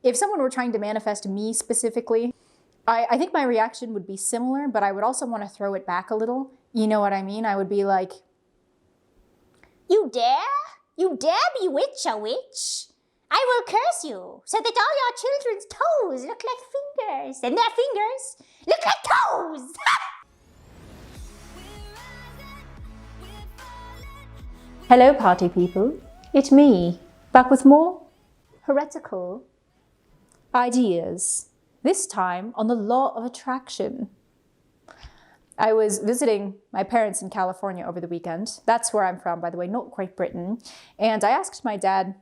If someone were trying to manifest me specifically, I think my reaction would be similar, but I would also want to throw it back a little. You know what I mean? I would be like, "You dare? You dare bewitch a witch? I will curse you so that all your children's toes look like fingers, and their fingers look like toes!" Hello party people, it's me, back with more heretical ideas, this time on the law of attraction. I was visiting my parents in California over the weekend. That's where I'm from, by the way, not quite Britain. And I asked my dad,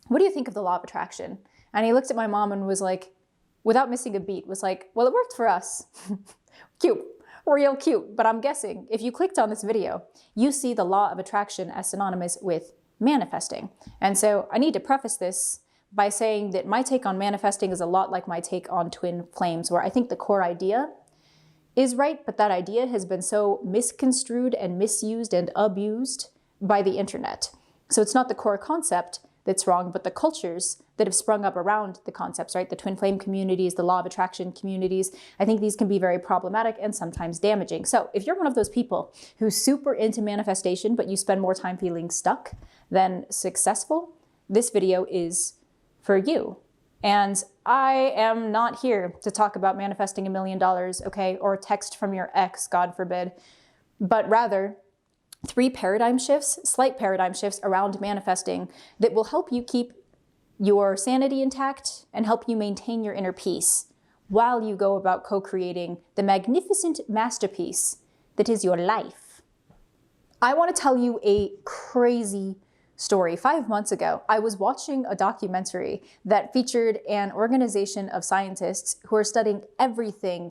what do you think of the law of attraction? And he looked at my mom and was like, without missing a beat, was like, well, it worked for us. Cute. Real cute, but I'm guessing if you clicked on this video, you see the law of attraction as synonymous with manifesting. And so I need to preface this by saying that my take on manifesting is a lot like my take on twin flames, where I think the core idea is right, but that idea has been so misconstrued and misused and abused by the internet. So it's not the core concept that's wrong, but the cultures that have sprung up around the concepts, right? The twin flame communities, the law of attraction communities. I think these can be very problematic and sometimes damaging. So if you're one of those people who's super into manifestation, but you spend more time feeling stuck than successful, this video is for you. And I am not here to talk about manifesting $1 million, okay? Or text from your ex, God forbid, but rather 3 paradigm shifts, slight paradigm shifts around manifesting that will help you keep your sanity intact and help you maintain your inner peace while you go about co-creating the magnificent masterpiece that is your life. I want to tell you a crazy story. 5 months ago, I was watching a documentary that featured an organization of scientists who are studying everything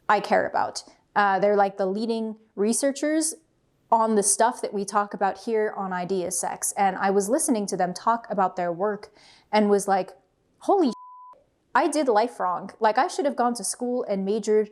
I care about. They're like the leading researchers on the stuff that we talk about here on Idea Sex. And I was listening to them talk about their work and was like, holy shit, I did life wrong. Like I should have gone to school and majored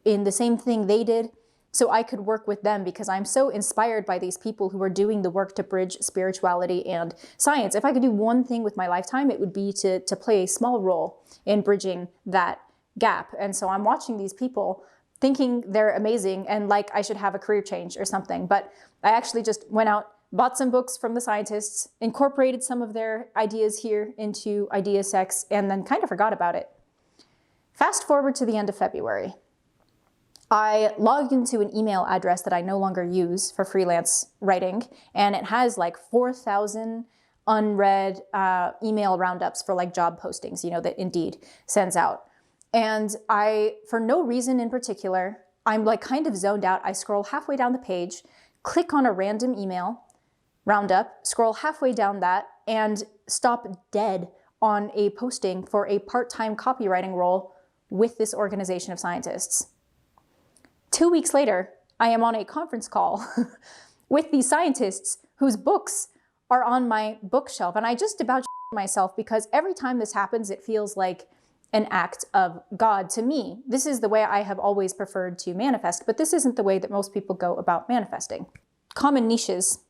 in the same thing they did so I could work with them, because I'm so inspired by these people who are doing the work to bridge spirituality and science. If I could do one thing with my lifetime, it would be to play a small role in bridging that gap. And so I'm watching these people thinking they're amazing and like I should have a career change or something. But I actually just went out, bought some books from the scientists, incorporated some of their ideas here into Idea Sex, and then kind of forgot about it. Fast forward to the end of February. I logged into an email address that I no longer use for freelance writing, and it has like 4,000 unread email roundups for like job postings, you know, that Indeed sends out. And for no reason in particular, I'm like kind of zoned out. I scroll halfway down the page, click on a random email roundup, scroll halfway down that, and stop dead on a posting for a part-time copywriting role with this organization of scientists. 2 weeks later, I am on a conference call with these scientists whose books are on my bookshelf. And I just about myself, because every time this happens, it feels like an act of God to me. This is the way I have always preferred to manifest, but this isn't the way that most people go about manifesting. Common niches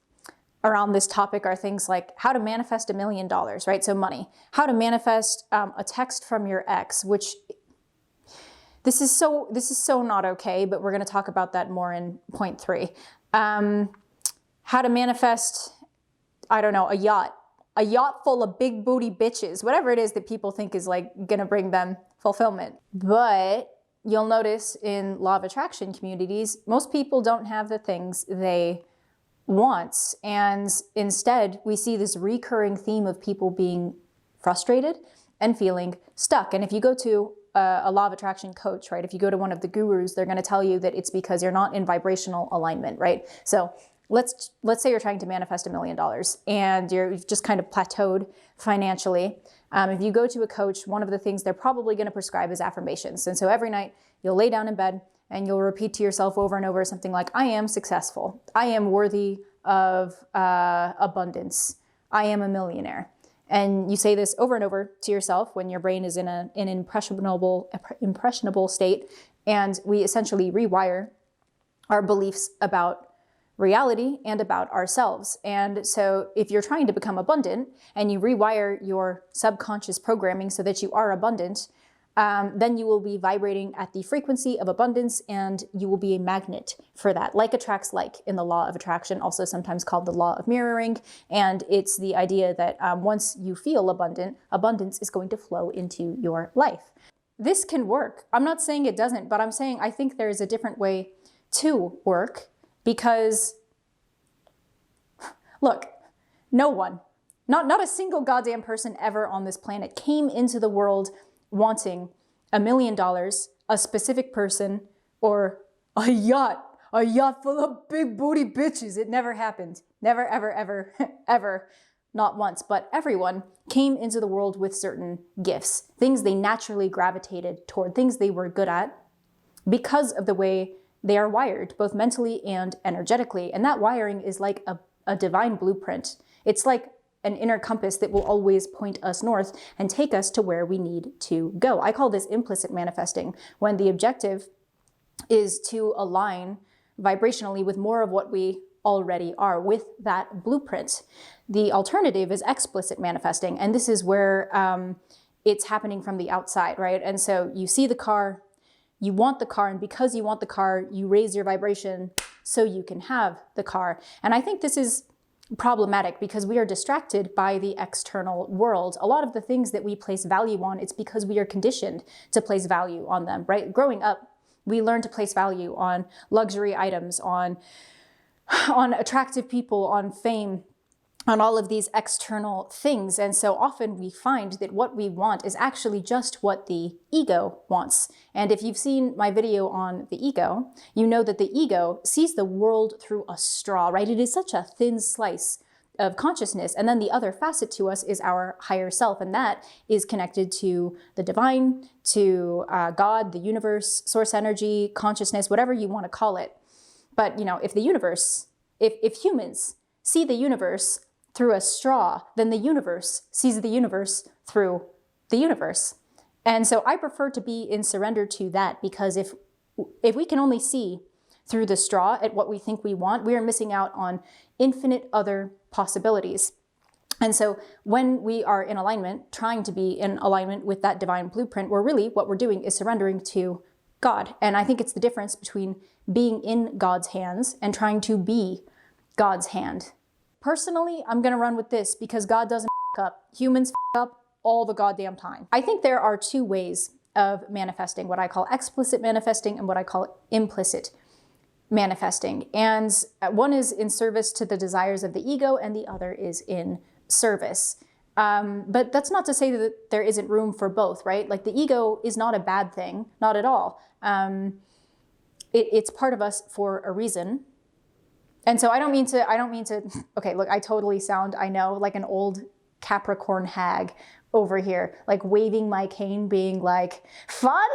around this topic are things like how to manifest $1 million, right? So money. How to manifest a text from your ex, which this is so not okay, but we're going to talk about that more in point 3. How to manifest, I don't know, a yacht full of big booty bitches, whatever it is that people think is like gonna bring them fulfillment. But you'll notice in law of attraction communities, most people don't have the things they want. And instead, we see this recurring theme of people being frustrated and feeling stuck. And if you go to a law of attraction coach, right? If you go to one of the gurus, they're gonna tell you that it's because you're not in vibrational alignment, right? So let's say you're trying to manifest $1 million and you've just kind of plateaued financially. If you go to a coach, one of the things they're probably going to prescribe is affirmations. And so every night you'll lay down in bed and you'll repeat to yourself over and over something like, I am successful. I am worthy of abundance. I am a millionaire. And you say this over and over to yourself when your brain is in an impressionable state. And we essentially rewire our beliefs about reality and about ourselves. And so if you're trying to become abundant and you rewire your subconscious programming so that you are abundant, then you will be vibrating at the frequency of abundance and you will be a magnet for that. Like attracts like in the law of attraction, also sometimes called the law of mirroring. And it's the idea that once you feel abundant, abundance is going to flow into your life. This can work. I'm not saying it doesn't, but I'm saying I think there's a different way to work because, look, no one, not a single goddamn person ever on this planet came into the world wanting $1 million, a specific person, or a yacht full of big booty bitches. It never happened. Never, ever, ever, ever. Not once, but everyone came into the world with certain gifts, things they naturally gravitated toward, things they were good at because of the way they are wired, both mentally and energetically. And that wiring is like a divine blueprint. It's like an inner compass that will always point us north and take us to where we need to go. I call this implicit manifesting, when the objective is to align vibrationally with more of what we already are, with that blueprint. The alternative is explicit manifesting, and this is where it's happening from the outside, right? And so you see the car, you want the car, and because you want the car, you raise your vibration so you can have the car. And I think this is problematic because we are distracted by the external world. A lot of the things that we place value on, it's because we are conditioned to place value on them, right? Growing up, we learn to place value on luxury items, on attractive people, on fame, on all of these external things. And so often we find that what we want is actually just what the ego wants. And if you've seen my video on the ego, you know that the ego sees the world through a straw, right? It is such a thin slice of consciousness. And then the other facet to us is our higher self. And that is connected to the divine, to God, the universe, source energy, consciousness, whatever you want to call it. But, you know, if the universe, if humans see the universe through a straw, then the universe sees the universe through the universe. And so I prefer to be in surrender to that, because if we can only see through the straw at what we think we want, we are missing out on infinite other possibilities. And so when we are in alignment, trying to be in alignment with that divine blueprint, what we're doing is surrendering to God. And I think it's the difference between being in God's hands and trying to be God's hand. Personally, I'm going to run with this because God doesn't f up. Humans f up all the goddamn time. I think there are two ways of manifesting, what I call explicit manifesting and what I call implicit manifesting. And one is in service to the desires of the ego and the other is in service. But that's not to say that there isn't room for both, right? Like the ego is not a bad thing, not at all. It's part of us for a reason. And so I don't mean to, okay, look, I totally sound, I know, like an old Capricorn hag over here, like waving my cane being like, fun?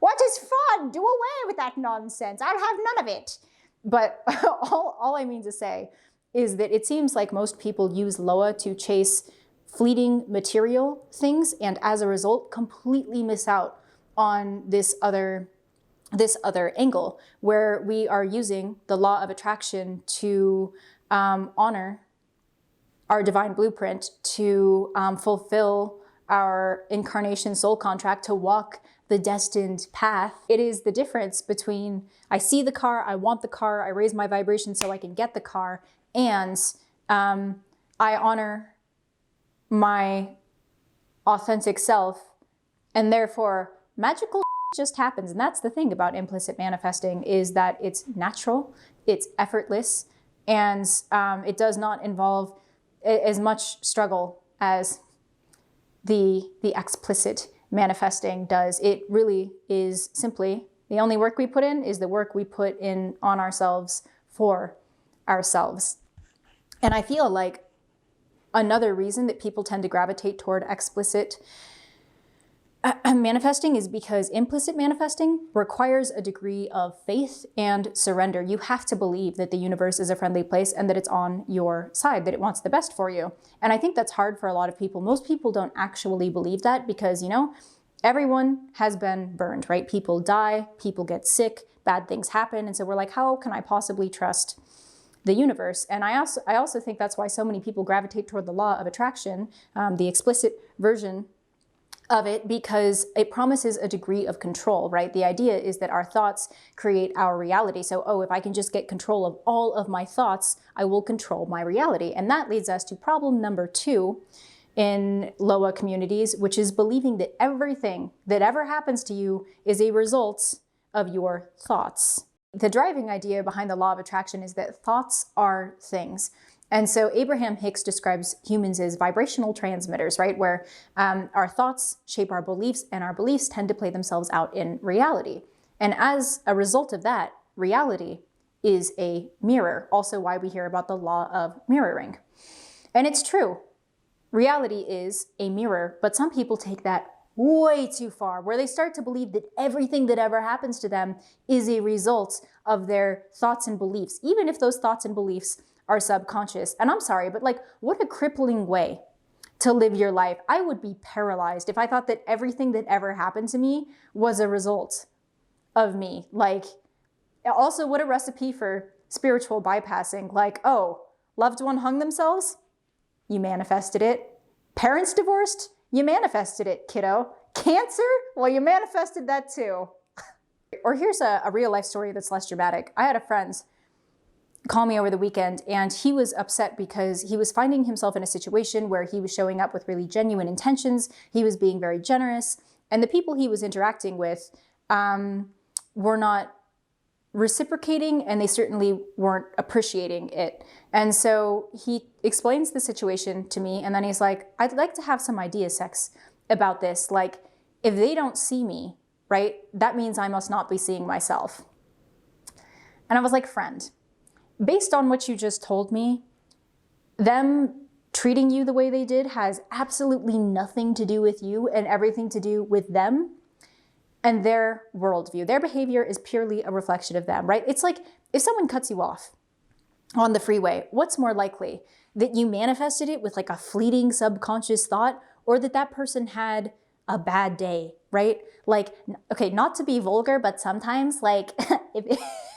What is fun? Do away with that nonsense. I'll have none of it. But all I mean to say is that it seems like most people use LOA to chase fleeting material things and as a result completely miss out on this other angle where we are using the law of attraction to honor our divine blueprint, to fulfill our incarnation soul contract, to walk the destined path. It is the difference between I see the car, I want the car, I raise my vibration so I can get the car, and I honor my authentic self, and therefore magical just happens. And that's the thing about implicit manifesting, is that it's natural, it's effortless, and it does not involve as much struggle as the explicit manifesting does. It really is simply the only work we put in is the work we put in on ourselves for ourselves. And I feel like another reason that people tend to gravitate toward explicit manifesting is because implicit manifesting requires a degree of faith and surrender. You have to believe that the universe is a friendly place and that it's on your side, that it wants the best for you. And I think that's hard for a lot of people. Most people don't actually believe that because, you know, everyone has been burned, right? People die, people get sick, bad things happen. And so we're like, how can I possibly trust the universe. And I also think that's why so many people gravitate toward the law of attraction, the explicit version of it, because it promises a degree of control, right? The idea is that our thoughts create our reality. So, oh, if I can just get control of all of my thoughts, I will control my reality. And that leads us to problem number 2 in LOA communities, which is believing that everything that ever happens to you is a result of your thoughts. The driving idea behind the law of attraction is that thoughts are things. And so Abraham Hicks describes humans as vibrational transmitters, right? Where our thoughts shape our beliefs, and our beliefs tend to play themselves out in reality. And as a result of that, reality is a mirror. Also why we hear about the law of mirroring. And it's true. Reality is a mirror, but some people take that way too far, where they start to believe that everything that ever happens to them is a result of their thoughts and beliefs, even if those thoughts and beliefs are subconscious. And I'm sorry, but like, what a crippling way to live your life. I would be paralyzed if I thought that everything that ever happened to me was a result of me. Like, also, what a recipe for spiritual bypassing. Like, oh, loved one hung themselves? You manifested it. Parents divorced? You manifested it, kiddo. Cancer? Well, you manifested that too. Or here's a real life story that's less dramatic. I had a friend call me over the weekend, and he was upset because he was finding himself in a situation where he was showing up with really genuine intentions. He was being very generous, and the people he was interacting with were not reciprocating, and they certainly weren't appreciating it. And so he explains the situation to me, and then he's like, I'd like to have some idea sex about this. Like, if they don't see me, right, that means I must not be seeing myself. And I was like, friend, based on what you just told me, them treating you the way they did has absolutely nothing to do with you and everything to do with them and their worldview. Their behavior is purely a reflection of them, right? It's like if someone cuts you off on the freeway, what's more likely? That you manifested it with like a fleeting subconscious thought, or that that person had a bad day, right? Like, okay, not to be vulgar, but sometimes like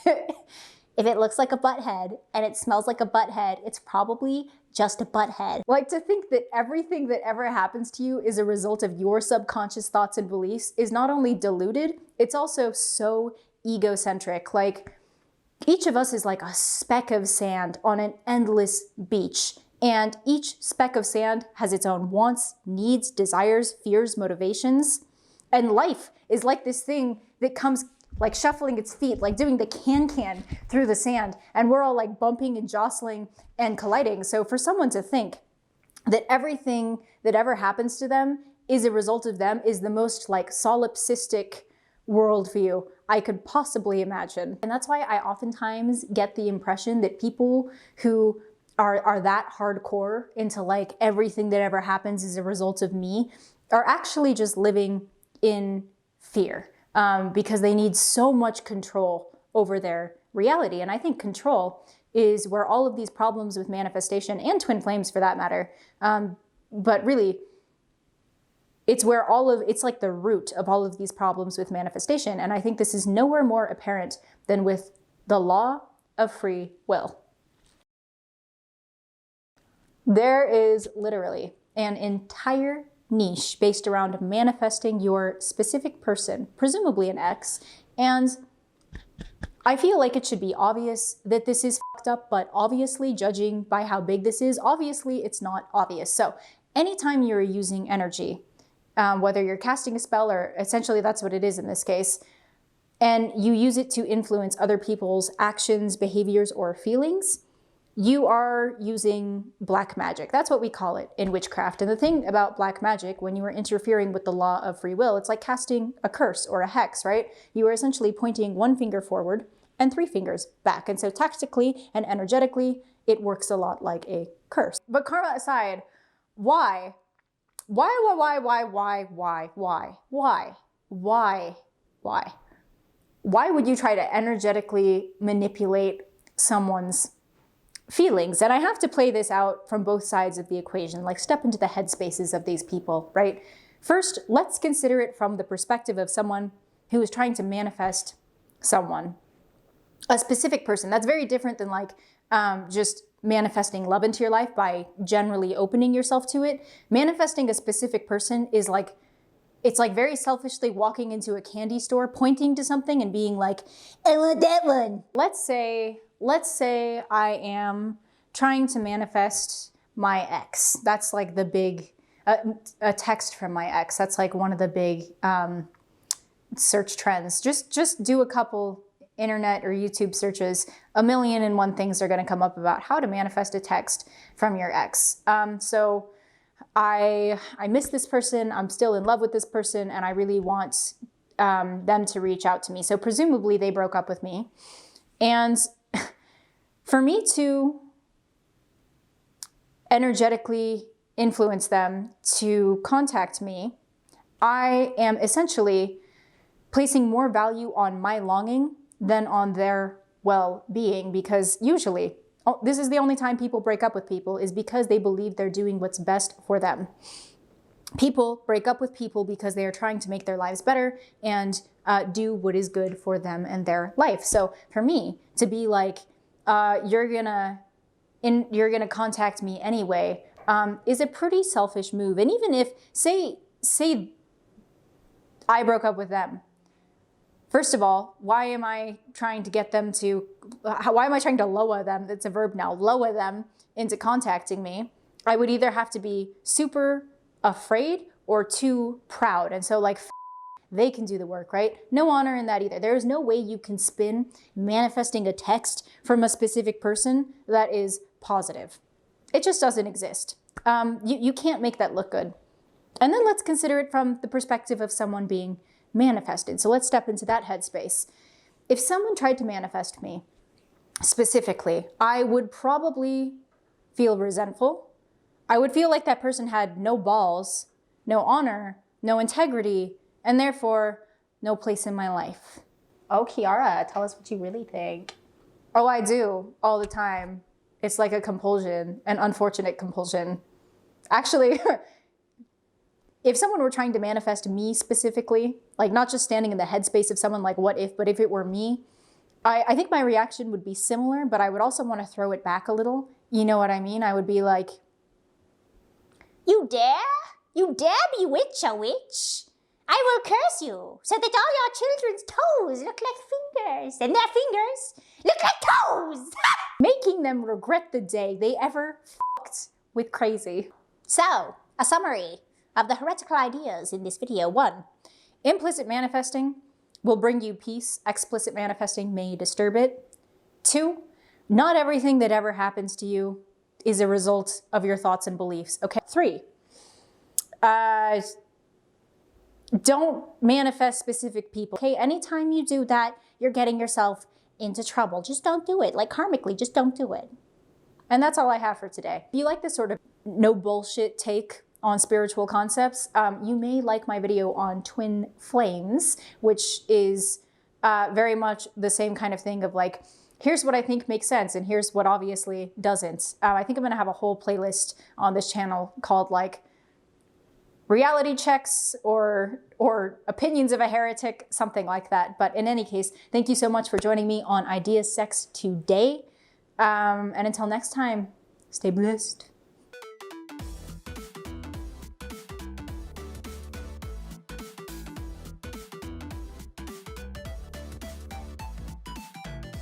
if it looks like a butt head and it smells like a butt head, it's probably just a butt head. Like, to think that everything that ever happens to you is a result of your subconscious thoughts and beliefs is not only deluded, it's also so egocentric. Like, each of us is like a speck of sand on an endless beach. And each speck of sand has its own wants, needs, desires, fears, motivations. And life is like this thing that comes like shuffling its feet, like doing the can-can through the sand. And we're all like bumping and jostling and colliding. So for someone to think that everything that ever happens to them is a result of them is the most like solipsistic worldview I could possibly imagine. And that's why I oftentimes get the impression that people who are that hardcore into like everything that ever happens is a result of me are actually just living in fear. Because they need so much control over their reality. And I think control is where all of these problems with manifestation, and twin flames for that matter, but really, it's where it's like the root of all of these problems with manifestation. And I think this is nowhere more apparent than with the law of free will. There is literally an entire niche based around manifesting your specific person, presumably an ex. And I feel like it should be obvious that this is fucked up, but obviously, judging by how big this is, obviously it's not obvious. So anytime you're using energy, whether you're casting a spell, or essentially that's what it is in this case, and you use it to influence other people's actions, behaviors, or feelings, you are using black magic. That's what we call it in witchcraft. And the thing about black magic, when you are interfering with the law of free will, it's like casting a curse or a hex, right? You are essentially pointing one finger forward and 3 fingers back. And so tactically and energetically, it works a lot like a curse. But karma aside, why? Why would you try to energetically manipulate someone's feelings? And I have to play this out from both sides of the equation, like step into the headspaces of these people, right? First, let's consider it from the perspective of someone who is trying to manifest someone. a specific person. That's very different than like just manifesting love into your life by generally opening yourself to it. Manifesting a specific person is like, it's like very selfishly walking into a candy store, pointing to something and being like, I want that one. Let's say I am trying to manifest my ex. That's like the big, a text from my ex. That's like one of the big search trends. Just do a couple internet or YouTube searches. 1,000,001 things are going to come up about how to manifest a text from your ex. So I miss this person. I'm still in love with this person, and I really want them to reach out to me. So presumably they broke up with me. And for me to energetically influence them to contact me, I am essentially placing more value on my longing than on their well-being, because usually, this is the only time people break up with people is because they believe they're doing what's best for them. People break up with people because they are trying to make their lives better and do what is good for them and their life. So for me to be like, you're gonna contact me anyway, is a pretty selfish move. And even if, say I broke up with them, first of all, why am I trying to get them to, why am I trying to LOA them? It's a verb now, LOA them into contacting me. I would either have to be super afraid or too proud. And so like, they can do the work, right? No honor in that either. There is no way you can spin manifesting a text from a specific person that is positive. It just doesn't exist. You can't make that look good. And then let's consider it from the perspective of someone being manifested. So let's step into that headspace. If someone tried to manifest me specifically, I would probably feel resentful. I would feel like that person had no balls, no honor, no integrity, and therefore no place in my life. Oh, Kiara, tell us what you really think. Oh, I do all the time. It's like a compulsion, an unfortunate compulsion. Actually, if someone were trying to manifest me specifically, like not just standing in the headspace of someone like what if, but if it were me, I think my reaction would be similar, but I would also want to throw it back a little. You know what I mean? I would be like, You dare? You dare bewitch a witch? I will curse you so that all your children's toes look like fingers and their fingers look like toes. making them regret the day they ever fucked with crazy. So, a summary of the heretical ideas in this video. 1. Implicit manifesting will bring you peace. Explicit manifesting may disturb it. 2. Not everything that ever happens to you is a result of your thoughts and beliefs. Okay. 3. Don't manifest specific people. Okay, anytime you do that, you're getting yourself into trouble. Just don't do it. Like karmically, just don't do it. And that's all I have for today. If you like this sort of no bullshit take on spiritual concepts, you may like my video on twin flames, which is very much the same kind of thing of like, here's what I think makes sense and here's what obviously doesn't. I think I'm gonna have a whole playlist on this channel called like reality checks or opinions of a heretic, something like that. But in any case, thank you so much for joining me on Idea Sex today. And until next time, stay blessed.